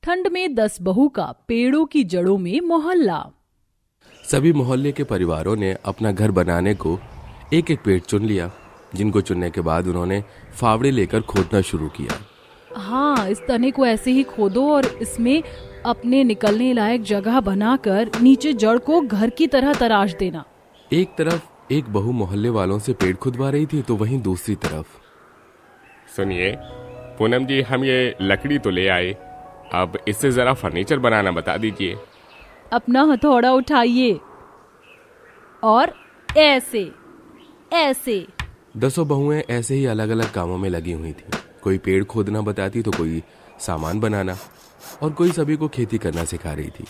ठंड में 10 बहू का पेड़ों की जड़ों में मोहल्ला। सभी मोहल्ले के परिवारों ने अपना घर बनाने को एक एक पेड़ चुन लिया, जिनको चुनने के बाद उन्होंने फावड़े लेकर खोदना शुरू किया। हाँ, इस तने को ऐसे ही खोदो और इसमें अपने निकलने लायक जगह बनाकर नीचे जड़ को घर की तरह तराश देना। एक तरफ एक बहू मोहल्ले वालों से पेड़ खुदवा रही थी, तो वहीं दूसरी तरफ, सुनिए पूनम जी, हम ये लकड़ी तो ले आए, अब इससे जरा फर्नीचर बनाना बता दीजिए। अपना हथौड़ा उठाइए और ऐसे ऐसे। 10 बहुएं ऐसे ही अलग अलग कामों में लगी हुई थी। कोई पेड़ खोदना बताती तो कोई सामान बनाना, और कोई सभी को खेती करना सिखा रही थी।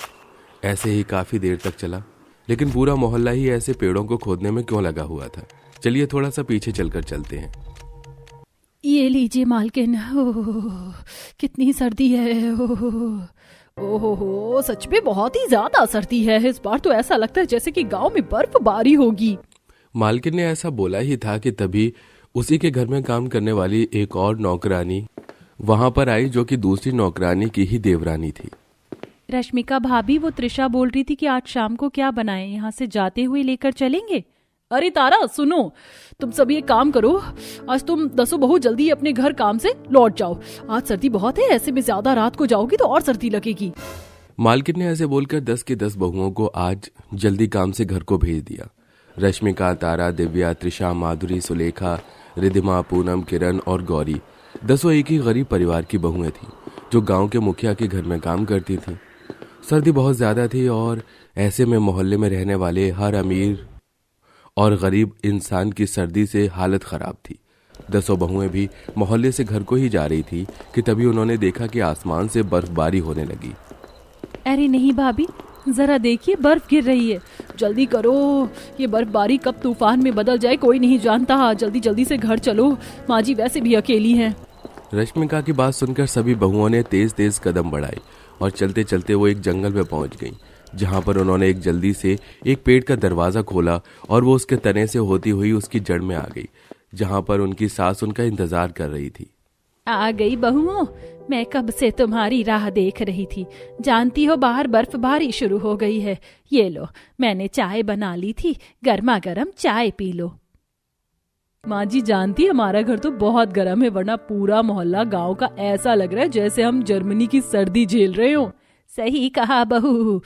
ऐसे ही काफी देर तक चला, लेकिन पूरा मोहल्ला ही ऐसे पेड़ों को खोदने में क्यों लगा हुआ था। चलिए थोड़ा सा पीछे चलकर चलते हैं। ये लीजिए मालकिन, कितनी सर्दी है। ओहो, सच में बहुत ही ज्यादा सर्दी है। इस बार तो ऐसा लगता है जैसे कि गांव में बर्फबारी होगी। मालकिन ने ऐसा बोला ही था कि तभी उसी के घर में काम करने वाली एक और नौकरानी वहां पर आई, जो कि दूसरी नौकरानी की ही देवरानी थी। रश्मिका भाभी, वो त्रिशा बोल रही थी कि आज शाम को क्या बनाएं, यहाँ से जाते हुए लेकर चलेंगे। अरे तारा सुनो, तुम सभी एक काम करो, आज तुम 10 बहू जल्दी अपने घर काम से लौट जाओ। आज सर्दी बहुत है, ऐसे में ज्यादा रात को जाओगी तो और सर्दी लगेगी। मालकिन ने ऐसे बोलकर 10 की 10 बहुओं को आज जल्दी काम से घर को भेज दिया। रश्मिका, तारा, दिव्या, त्रिशा, माधुरी, सुलेखा, रिधिमा, पूनम, किरण और गौरी 10 एक ही गरीब परिवार की बहुएं थीं, जो गांव के मुखिया के घर में काम करती थीं। सर्दी बहुत ज्यादा थी और ऐसे में मोहल्ले में रहने वाले हर अमीर और गरीब इंसान की सर्दी से हालत खराब थी। 10 बहुएं भी मोहल्ले से घर को ही जा रही थी कि तभी उन्होंने देखा कि आसमान से बर्फबारी होने लगी। अरे नहीं भाभी, जरा देखिए, बर्फ गिर रही है। जल्दी करो, ये बर्फबारी कब तूफान में बदल जाए कोई नहीं जानता। जल्दी जल्दी से घर चलो, माँ जी वैसे भी अकेली हैं। रश्मिका की बात सुनकर सभी बहुओं ने तेज तेज कदम बढ़ाए और चलते चलते वो एक जंगल में पहुंच गईं, जहां पर उन्होंने एक जल्दी से एक पेड़ का दरवाजा खोला और वो उसके तने से होती हुई उसकी जड़ में आ गई, जहां पर उनकी सास उनका इंतजार कर रही थी। आ गई बहुओं, मैं कब से तुम्हारी राह देख रही थी। जानती हो बाहर बर्फबारी शुरू हो गई है। ये लो, मैंने चाय बना ली थी, गर्मा गर्म चाय पी लो। माँ जी जानती है हमारा घर तो बहुत गर्म है, वरना पूरा मोहल्ला गांव का ऐसा लग रहा है जैसे हम जर्मनी की सर्दी झेल रहे हो। सही कहा बहू,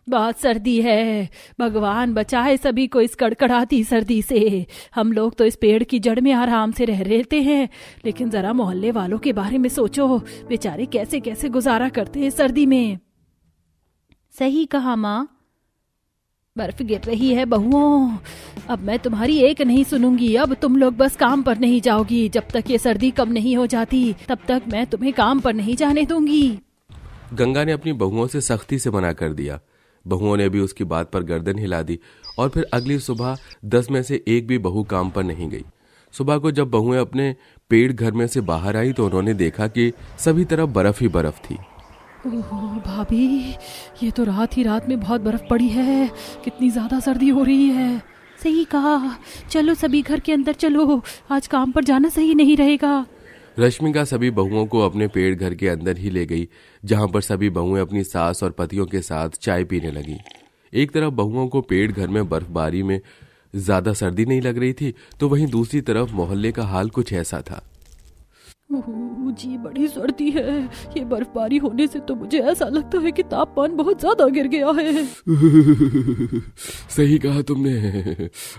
बहुत सर्दी है। भगवान बचाए सभी को इस कड़कड़ाती सर्दी से। हम लोग तो इस पेड़ की जड़ में आराम से रह रहते हैं, लेकिन जरा मोहल्ले वालों के बारे में सोचो, बेचारे कैसे कैसे गुजारा करते हैं सर्दी में। सही कहा माँ, बर्फ गिर रही है बहुओं। अब मैं तुम्हारी एक नहीं सुनूंगी। अब तुम लोग बस काम पर नहीं जाओगी। जब तक ये सर्दी कम नहीं हो जाती तब तक मैं तुम्हें काम पर नहीं जाने दूंगी। गंगा ने अपनी बहुओं से सख्ती से मना कर दिया। बहुओं ने भी उसकी बात पर गर्दन हिला दी और फिर अगली सुबह 10 में से एक भी बहू काम पर नहीं गई। सुबह को जब बहुएं अपने पेड़ घर में से बाहर आई तो उन्होंने देखा कि सभी तरफ बर्फ ही बर्फ थी। ओह भाभी, ये तो रात ही रात में बहुत बर्फ पड़ी है। कितनी ज्यादा सर्दी हो रही है। सही कहा, चलो सभी घर के अंदर चलो, आज काम पर जाना सही नहीं रहेगा। रश्मिका सभी बहुओं को अपने पेड़ घर के अंदर ही ले गई, जहां पर सभी बहुएं अपनी सास और पतियों के साथ चाय पीने लगी। एक तरफ बहुओं को पेड़ घर में बर्फबारी में ज्यादा सर्दी नहीं लग रही थी, तो वहीं दूसरी तरफ मोहल्ले का हाल कुछ ऐसा था। जी बड़ी सर्दी है। ये बर्फबारी होने से तो मुझे ऐसा लगता है कि तापमान बहुत ज्यादा गिर गया है। सही कहा तुमने।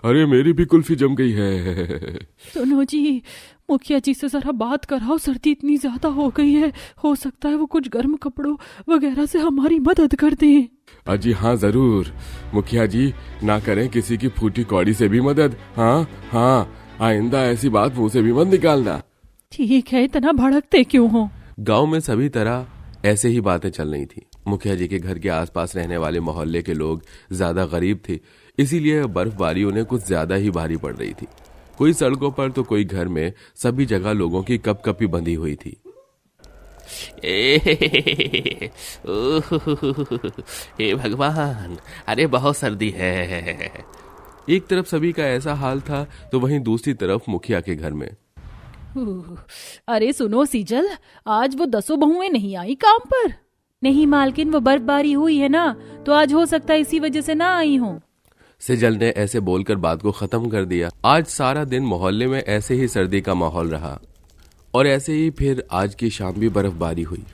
अरे मेरी भी कुल्फी जम गई है। सुनो जी, मुखिया जी से जरा बात कराओ, सर्दी इतनी ज्यादा हो गई है, हो सकता है वो कुछ गर्म कपड़ों वगैरह से हमारी मदद कर दें। अजी हाँ जरूर, मुखिया जी ना करें किसी की फूटी कौड़ी से भी मदद। हाँ हाँ, आइंदा ऐसी बात मुंह से भी मत निकालना। ठीक है, इतना भड़कते क्यों हो। गांव में सभी तरह ऐसे ही बातें चल रही थी। मुखिया जी के घर के आसपास रहने वाले मोहल्ले के लोग ज्यादा गरीब थे, इसीलिए बर्फबारी उन्हें कुछ ज्यादा ही भारी पड़ रही थी। कोई सड़कों पर तो कोई घर में, सभी जगह लोगों की कपकपी बंधी हुई थी। हे भगवान, अरे बहुत सर्दी है। एक तरफ सभी का ऐसा हाल था तो वहीं दूसरी तरफ मुखिया के घर में। अरे सुनो सीजल, आज वो 10 बहुएं नहीं आई काम पर। नहीं मालकिन, वो बर्फबारी हुई है ना, तो आज हो सकता है इसी वजह से ना आई हूँ। सेजल ने ऐसे बोलकर बात को खत्म कर दिया। आज सारा दिन मोहल्ले में ऐसे ही सर्दी का माहौल रहा और ऐसे ही फिर आज की शाम भी बर्फबारी हुई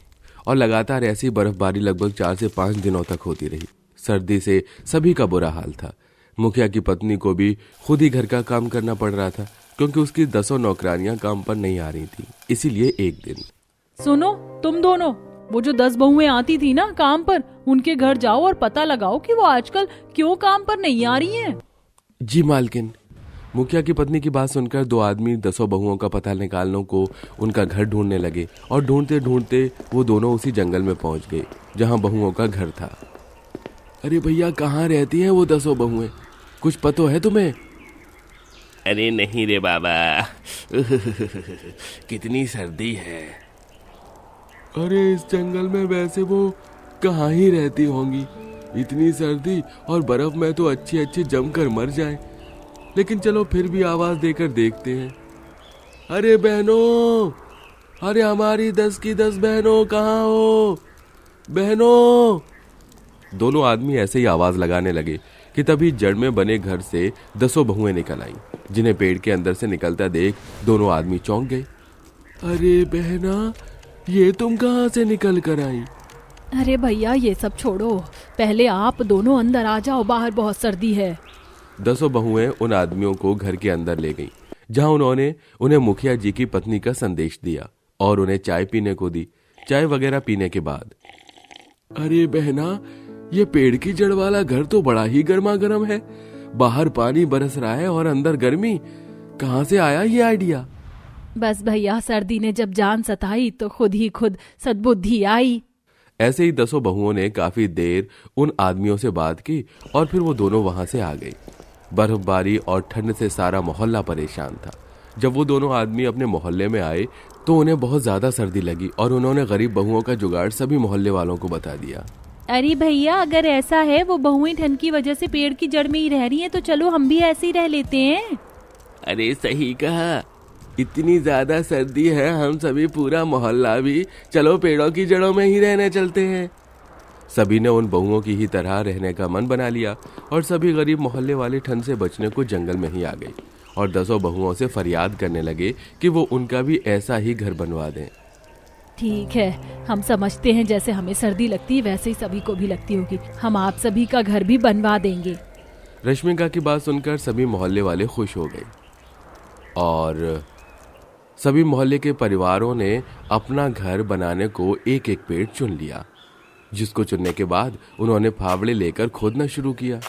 और लगातार ऐसी बर्फबारी लगभग 4 से 5 दिनों तक होती रही। सर्दी से सभी का बुरा हाल था। मुखिया की पत्नी को भी खुद ही घर का काम करना पड़ रहा था क्योंकि उसकी 10 नौकरानियां काम पर नहीं आ रही थी। इसीलिए एक दिन, सुनो तुम दोनों, वो जो 10 बहुएं आती थी ना काम पर, उनके घर जाओ और पता लगाओ कि वो आजकल क्यों काम पर नहीं आ रही हैं। जी मालकिन। मुखिया की पत्नी की बात सुनकर 2 आदमी 10 बहुओं का पता निकालने को उनका घर ढूंढने लगे और ढूंढते ढूंढते वो दोनों उसी जंगल में पहुंच गए जहां बहुओं का घर था। अरे भैया, कहाँ रहती हैं वो 10 बहुएं? कुछ पता है तुम्हें? अरे नहीं रे बाबा, कितनी सर्दी है। अरे इस जंगल में वैसे वो कहाँ ही रहती होंगी। इतनी सर्दी और बर्फ में तो अच्छी अच्छी जमकर मर जाए, लेकिन चलो फिर भी आवाज देकर देखते हैं। अरे बहनों, अरे हमारी 10 की 10 बहनों कहाँ हो? बहनों। दोनों आदमी ऐसे ही आवाज लगाने लगे कि तभी जड़ में बने घर से 10 बहुएं निकल आईं, जिन्हें पेड़ के अंदर से निकलता देख दोनों आदमी चौंक गए। अरे बहना, ये तुम कहाँ से निकल कर आई? अरे भैया ये सब छोड़ो, पहले आप दोनों अंदर आ जाओ, बाहर बहुत सर्दी है। 10 बहुएं उन आदमियों को घर के अंदर ले गईं, जहां उन्होंने उन्हें मुखिया जी की पत्नी का संदेश दिया और उन्हें चाय पीने को दी। चाय वगैरह पीने के बाद, अरे बहना, ये पेड़ की जड़ वाला घर तो बड़ा ही गर्मा गर्म है। बाहर पानी बरस रहा है और अंदर गर्मी। कहाँ से आया ये आइडिया? बस भैया, सर्दी ने जब जान सताई तो खुद ही खुद सद्बुद्धि आई। ऐसे ही 10 बहुओं ने काफी देर उन आदमियों से बात की और फिर वो दोनों वहां से आ गए। बर्फबारी और ठंड से सारा मोहल्ला परेशान था। जब वो दोनों आदमी अपने मोहल्ले में आए तो उन्हें बहुत ज्यादा सर्दी लगी और उन्होंने गरीब बहुओं का जुगाड़ सभी मोहल्ले वालों को बता दिया। अरे भैया, अगर ऐसा है वो बहुएं ठंड की वजह से पेड़ की जड़ में ही रह रही हैं, तो चलो हम भी ऐसे ही रह लेते हैं। अरे सही कहा, इतनी ज्यादा सर्दी है, हम सभी पूरा मोहल्ला भी चलो पेड़ों की जड़ों में ही रहने चलते हैं। सभी ने उन बहुओं की ही तरह रहने का मन बना लिया और सभी गरीब मोहल्ले वाले ठंड से बचने को जंगल में ही आ गए और 10 बहुओं से फरियाद करने लगे कि वो उनका भी ऐसा ही घर बनवा दें। ठीक है, हम समझते हैं जैसे हमें सर्दी लगती है वैसे ही सभी को भी लगती होगी। हम आप सभी का घर भी बनवा देंगे। रश्मिका की बात सुनकर सभी मोहल्ले वाले खुश हो गए और सभी मोहल्ले के परिवारों ने अपना घर बनाने को एक एक पेड़ चुन लिया, जिसको चुनने के बाद उन्होंने फावड़े लेकर खोदना शुरू किया।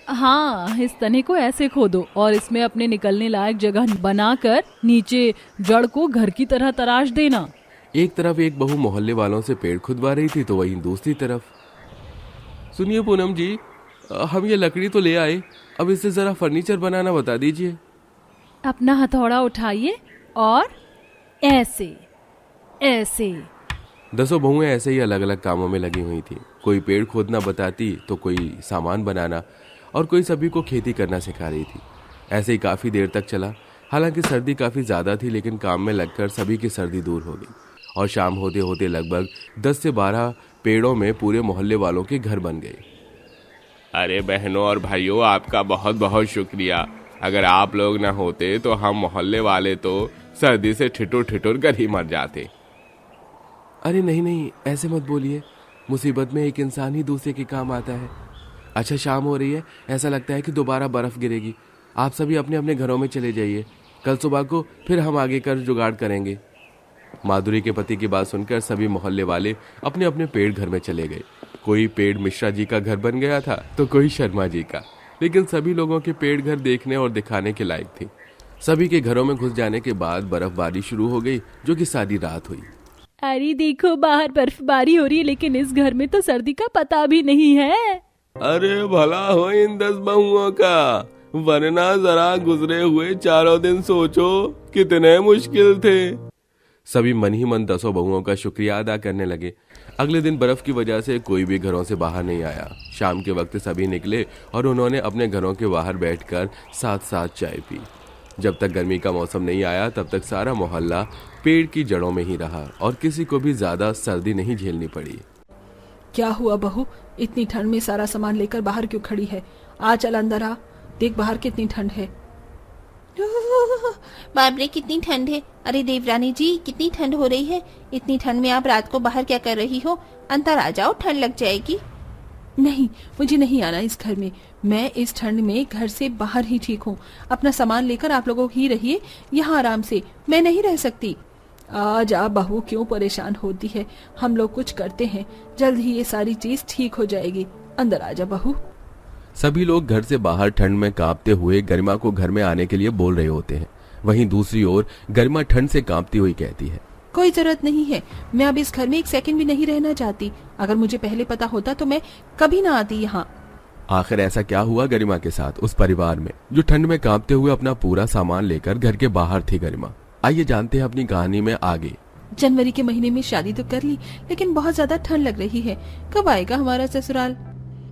हाँ, इस तने को ऐसे खोदो और इसमें अपने निकलने लायक जगह बनाकर नीचे जड़ को घर की तरह तराश देना। एक तरफ एक बहू मोहल्ले वालों से पेड़ खुदवा रही थी तो वहीं दूसरी तरफ, सुनिए पूनम जी, हम ये लकड़ी तो ले आए, अब इससे जरा फर्नीचर बनाना बता दीजिए। अपना हथौड़ा उठाइए और ऐसे ऐसे। 10 बहुएं ऐसे ही अलग अलग कामों में लगी हुई थी। कोई पेड़ खोदना बताती तो कोई सामान बनाना और कोई सभी को खेती करना सिखा रही थी। ऐसे ही काफी देर तक चला। हालांकि सर्दी काफी ज्यादा थी, लेकिन काम में लगकर सभी की सर्दी दूर हो गई और शाम होते होते लगभग 10 से 12 पेड़ों में पूरे मोहल्ले वालों के घर बन गए। अरे बहनों और भाइयों, आपका बहुत बहुत शुक्रिया। अगर आप लोग न होते तो हम मोहल्ले वाले तो सर्दी से ठिठुर ठिठुर कर ही मर जाते। अरे नहीं नहीं, ऐसे मत बोलिए। मुसीबत में एक इंसान ही दूसरे के काम आता है। अच्छा, शाम हो रही है, ऐसा लगता है कि दोबारा बर्फ गिरेगी। आप सभी अपने अपने घरों में चले जाइए। कल सुबह को फिर हम आगे कर जुगाड़ करेंगे। माधुरी के पति की बात सुनकर सभी मोहल्ले वाले अपने अपने पेड़ घर में चले गए। कोई पेड़ मिश्रा जी का घर बन गया था तो कोई शर्मा जी का, लेकिन सभी लोगों के पेड़ घर देखने और दिखाने के लायक थे। सभी के घरों में घुस जाने के बाद बर्फबारी शुरू हो गई, जो कि सारी रात हुई। अरे देखो, बाहर बर्फबारी हो रही है, लेकिन इस घर में तो सर्दी का पता भी नहीं है। अरे भला हो इन 10 बहुओं का, वरना जरा गुजरे हुए 4 दिन सोचो कितने मुश्किल थे। सभी मन ही मन 10 बहुओं का शुक्रिया अदा करने लगे। अगले दिन बर्फ की वजह से कोई भी घरों से बाहर नहीं आया। शाम के वक्त सभी निकले और उन्होंने अपने घरों के बाहर बैठकर साथ साथ चाय पी। जब तक गर्मी का मौसम नहीं आया तब तक सारा मोहल्ला पेड़ की जड़ों में ही रहा और किसी को भी ज्यादा सर्दी नहीं झेलनी पड़ी। क्या हुआ बहू, इतनी ठंड में सारा सामान लेकर बाहर क्यों खड़ी है? आ चल अंदर आ, देख बाहर कितनी ठंड है। बाप रे कितनी ठंड है। अरे देवरानी जी कितनी ठंड हो रही है। इतनी ठंड में आप रात को बाहर क्या कर रही हो? अंदर आ जाओ, ठंड लग जाएगी। नहीं, मुझे नहीं आना इस घर में। मैं इस ठंड में घर से बाहर ही ठीक हूँ। अपना सामान लेकर आप लोगों ही रहिए यहाँ आराम से, मैं नहीं रह सकती। आ जा बहू, क्यों परेशान होती है? हम लोग कुछ करते हैं, जल्द ही ये सारी चीज ठीक हो जाएगी। अंदर आ जा बहू। सभी लोग घर से बाहर ठंड में कांपते हुए गरिमा को घर में आने के लिए बोल रहे होते हैं। वहीं दूसरी ओर गरिमा ठंड से कांपती हुई कहती है, कोई जरूरत नहीं है, मैं अब इस घर में एक सेकंड भी नहीं रहना चाहती। अगर मुझे पहले पता होता तो मैं कभी ना आती यहाँ। आखिर ऐसा क्या हुआ गरिमा के साथ, उस परिवार में, जो ठंड में कांपते हुए अपना पूरा सामान लेकर घर के बाहर थी गरिमा? आइए जानते हैं अपनी कहानी में आगे। जनवरी के महीने में शादी तो कर ली, लेकिन बहुत ज्यादा ठंड लग रही है। कब आएगा हमारा ससुराल?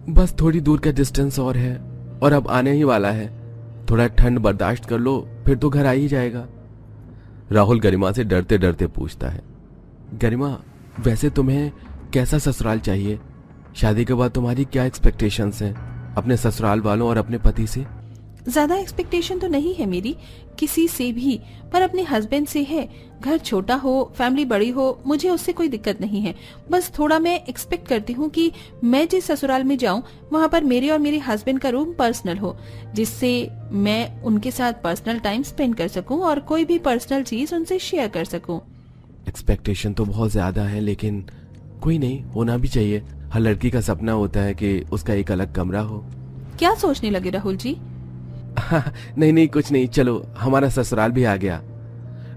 बस थोड़ी दूर का डिस्टेंस और है, और अब आने ही वाला है। थोड़ा ठंड बर्दाश्त कर लो, फिर तो घर आ ही जाएगा। राहुल गरिमा से डरते डरते पूछता है, गरिमा वैसे तुम्हें कैसा ससुराल चाहिए? शादी के बाद तुम्हारी क्या एक्सपेक्टेशंस हैं अपने ससुराल वालों और अपने पति से? ज्यादा एक्सपेक्टेशन तो नहीं है मेरी किसी से भी, पर अपने हस्बैंड से है। घर छोटा हो, फैमिली बड़ी हो, मुझे उससे कोई दिक्कत नहीं है। बस थोड़ा मैं एक्सपेक्ट करती हूँ कि मैं जिस ससुराल में जाऊँ वहाँ पर मेरे और मेरे हस्बैंड का रूम पर्सनल हो, जिससे मैं उनके साथ पर्सनल टाइम स्पेंड कर सकूँ और कोई भी पर्सनल चीज उनसे शेयर कर सकूँ। एक्सपेक्टेशन तो बहुत ज्यादा है, लेकिन कोई नहीं, होना भी चाहिए। हर लड़की का सपना होता है कि उसका एक अलग कमरा हो। क्या सोचने लगे राहुल जी? नहीं कुछ नहीं, चलो हमारा ससुराल भी आ गया।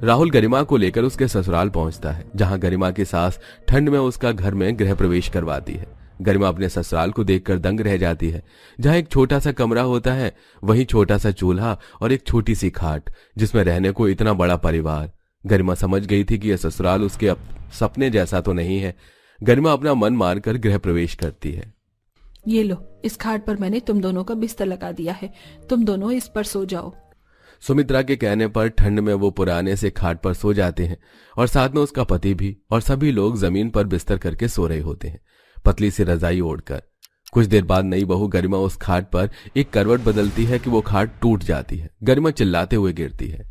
राहुल गरिमा को लेकर उसके ससुराल पहुंचता है, जहां गरिमा की सास ठंड में उसका घर में गृह प्रवेश करवाती है। गरिमा अपने ससुराल को देखकर दंग रह जाती है, जहां एक छोटा सा कमरा होता है, वहीं छोटा सा चूल्हा और एक छोटी सी खाट, जिसमें रहने को इतना बड़ा परिवार। गरिमा समझ गई थी कि यह ससुराल उसके सपने जैसा तो नहीं है। गरिमा अपना मन मारकर गृह प्रवेश करती है। ये लो, इस खाट पर मैंने तुम दोनों का बिस्तर लगा दिया है, तुम दोनों इस पर सो जाओ। सुमित्रा के कहने पर ठंड में वो पुराने से खाट पर सो जाते हैं, और साथ में उसका पति भी, और सभी लोग जमीन पर बिस्तर करके सो रहे होते हैं, पतली सी रजाई ओढ़कर। कुछ देर बाद नई बहू गरिमा उस खाट पर एक करवट बदलती है कि वो खाट टूट जाती है। गरिमा चिल्लाते हुए गिरती है।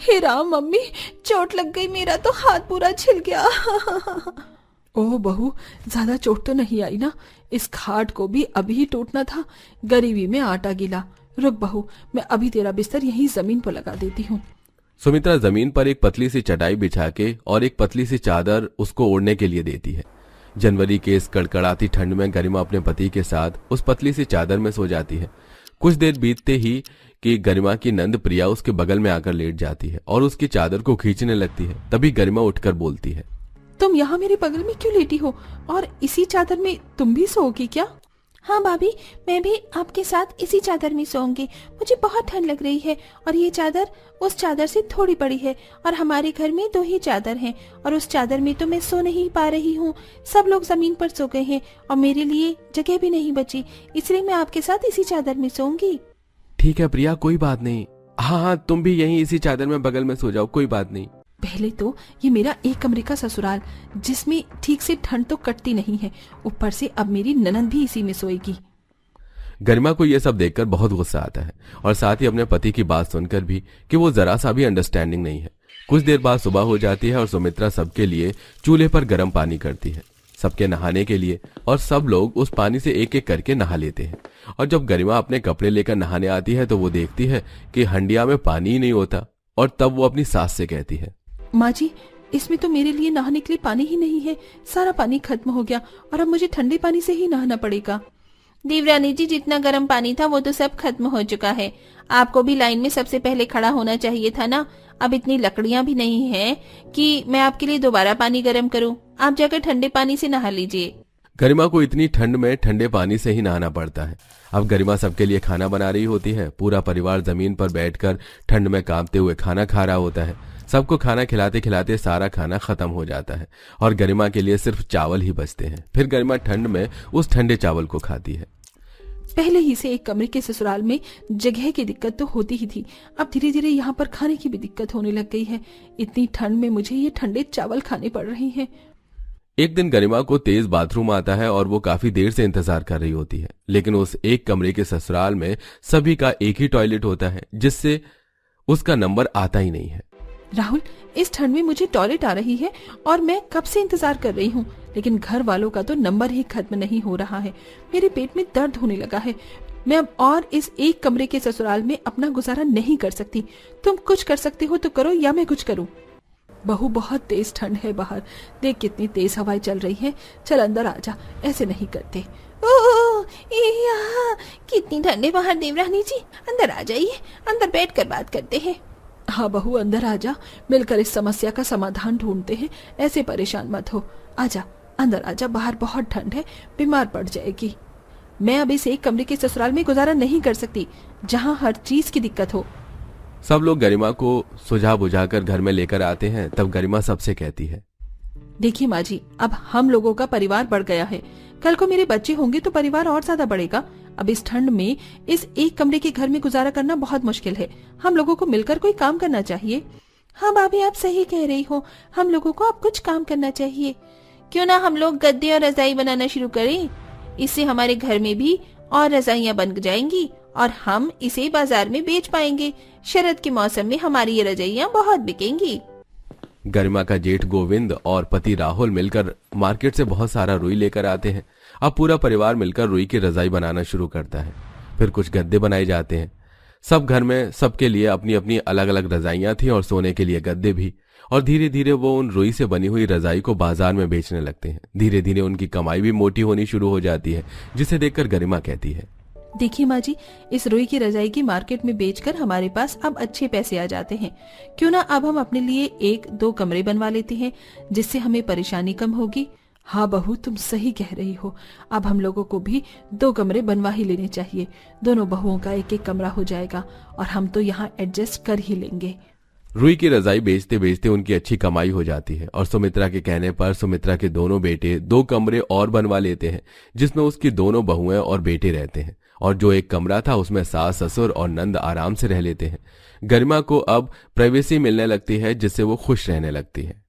हे राम, मम्मी चोट लग गई, मेरा तो हाथ पूरा छिल गया। ओह बहू, ज्यादा चोट तो नहीं आई ना? इस खाट को भी अभी ही टूटना था, गरीबी में आटा गिला। रुक बहू, मैं अभी तेरा बिस्तर यहीं जमीन पर लगा देती हूँ। सुमित्रा जमीन पर एक पतली सी चटाई बिछा के और एक पतली सी चादर उसको ओढ़ने के लिए देती है। जनवरी के इस कड़कड़ाती ठंड में गरिमा अपने पति के साथ उस पतली सी चादर में सो जाती है। कुछ देर बीतते ही कि गरिमा की नंद प्रिया उसके बगल में आकर लेट जाती है और उसकी चादर को खींचने लगती है। तभी गरिमा उठकर बोलती है, तुम यहाँ मेरे बगल में क्यों लेटी हो? और इसी चादर में तुम भी सोओगी क्या? हाँ भाभी, मैं भी आपके साथ इसी चादर में सोऊंगी। मुझे बहुत ठंड लग रही है, और ये चादर उस चादर से थोड़ी बड़ी है, और हमारे घर में 2 ही चादर हैं, और उस चादर में तो मैं सो नहीं पा रही हूँ। सब लोग जमीन पर सो गए हैं और मेरे लिए जगह भी नहीं बची, इसलिए मैं आपके साथ इसी चादर में सोऊंगी। ठीक है प्रिया, कोई बात नहीं। हाँ, तुम भी यहीं इसी चादर में बगल में सो जाओ, कोई बात नहीं। पहले तो ये मेरा एक कमरे का ससुराल, जिसमें ठीक से ठंड तो कटती नहीं है, ऊपर से अब मेरी ननद भी इसी में सोएगी। गरिमा को यह सब देखकर बहुत गुस्सा आता है, और साथ ही अपने पति की बात सुनकर भी कि वो जरा सा भी अंडरस्टैंडिंग नहीं है। कुछ देर बाद सुबह हो जाती है और सुमित्रा सबके लिए चूल्हे पर गर्म पानी करती है, सबके नहाने के लिए, और सब लोग उस पानी से एक एक करके नहा लेते हैं। और जब गरिमा अपने कपड़े लेकर नहाने आती है तो वो देखती है कि हंडिया में पानी ही नहीं होता, और तब वो अपनी सास से कहती है, माँ जी, इसमें तो मेरे लिए नहाने के लिए पानी ही नहीं है, सारा पानी खत्म हो गया और अब मुझे ठंडे पानी से ही नहाना पड़ेगा। देवरानी जी, जितना गर्म पानी था वो तो सब खत्म हो चुका है। आपको भी लाइन में सबसे पहले खड़ा होना चाहिए था ना। अब इतनी लकड़ियां भी नहीं हैं कि मैं आपके लिए दोबारा पानी गर्म करूं। आप जाकर ठंडे पानी से नहा लीजिए। गरिमा को इतनी ठंड में ठंडे पानी से ही नहाना पड़ता है। अब गरिमा सबके लिए खाना बना रही होती है। पूरा परिवार जमीन पर बैठकर ठंड में कांपते हुए खाना खा रहा होता है। सबको खाना खिलाते खिलाते सारा खाना खत्म हो जाता है और गरिमा के लिए सिर्फ चावल ही बचते हैं। फिर गरिमा ठंड में उस ठंडे चावल को खाती है। पहले ही से एक कमरे के ससुराल में जगह की दिक्कत तो होती ही थी, अब धीरे धीरे यहाँ पर खाने की भी दिक्कत होने लग गई है। इतनी ठंड में मुझे ये ठंडे चावल खाने पड़ रहे हैं। एक दिन गरिमा को तेज बाथरूम आता है और वो काफी देर से इंतजार कर रही होती है, लेकिन उस एक कमरे के ससुराल में सभी का एक ही टॉयलेट होता है, जिससे उसका नंबर आता ही नहीं है। राहुल, इस ठंड में मुझे टॉयलेट आ रही है और मैं कब से इंतजार कर रही हूँ, लेकिन घर वालों का तो नंबर ही खत्म नहीं हो रहा है। मेरे पेट में दर्द होने लगा है। मैं अब और इस एक कमरे के ससुराल में अपना गुजारा नहीं कर सकती। तुम कुछ कर सकते हो तो करो या मैं कुछ करूँ। बहू, बहुत तेज ठंड है बाहर, देख कितनी तेज हवाएं चल रही हैं। चल अंदर आजा, ऐसे नहीं करते। ओह, यहाँ कितनी ठंड है बाहर देवरानी जी, अंदर आ जाइए, अंदर बैठकर बात करते हैं। हाँ बहू, अंदर आजा, मिलकर इस समस्या का समाधान ढूंढते हैं। ऐसे परेशान मत हो, आजा अंदर आजा, बाहर बहुत ठंड है, बीमार पड़ जाएगी। मैं अब इस एक कमरे के ससुराल में गुजारा नहीं कर सकती जहाँ हर चीज की दिक्कत हो। सब लोग गरिमा को सुझा बुझाकर घर में लेकर आते हैं। तब गरिमा सबसे कहती है, देखिए माँ जी, अब हम लोगों का परिवार बढ़ गया है। कल को मेरे बच्चे होंगे तो परिवार और ज्यादा बढ़ेगा। अब इस ठंड में इस एक कमरे के घर में गुजारा करना बहुत मुश्किल है। हम लोगों को मिलकर कोई काम करना चाहिए। हाँ भाभी, आप सही कह रही हो, हम लोगों को अब कुछ काम करना चाहिए। क्यों ना हम लोग गद्दे और रजाई बनाना शुरू करें, इससे हमारे घर में भी और रजाइयाँ बन जाएंगी और हम इसे बाजार में बेच पाएंगे। शरद के मौसम में हमारी ये रजाइयाँ बहुत बिकेंगी। गरिमा का जेठ गोविंद और पति राहुल मिलकर मार्केट से बहुत सारा रुई लेकर आते हैं। अब पूरा परिवार मिलकर रुई की रजाई बनाना शुरू करता है। फिर कुछ गद्दे बनाए जाते हैं। सब घर में सबके लिए अपनी अपनी अलग अलग रजाइयां थी और सोने के लिए गद्दे भी। और धीरे धीरे वो उन रुई से बनी हुई रजाई को बाजार में बेचने लगते हैं। धीरे धीरे उनकी कमाई भी मोटी होनी शुरू हो जाती है, जिसे देखकर गरिमा कहती है, देखिए माँ जी, इस रुई की रजाई की मार्केट में बेचकर हमारे पास अब अच्छे पैसे आ जाते हैं। क्यों ना अब हम अपने लिए 1-2 कमरे बनवा लेते हैं, जिससे हमें परेशानी कम होगी। हाँ बहू, तुम सही कह रही हो, अब हम लोगों को भी 2 कमरे बनवा ही लेने चाहिए। दोनों बहुओं का 1-1 कमरा हो जाएगा और हम तो यहाँ एडजस्ट कर ही लेंगे। रुई की रजाई बेचते बेचते उनकी अच्छी कमाई हो जाती है और सुमित्रा के कहने पर सुमित्रा के दोनों बेटे 2 कमरे और बनवा लेते हैं, जिसमें उसकी दोनों बहुएं और बेटे रहते हैं। और जो 1 कमरा था उसमें सास ससुर और नंद आराम से रह लेते हैं। गरिमा को अब प्राइवेसी मिलने लगती है, जिससे वो खुश रहने लगती है।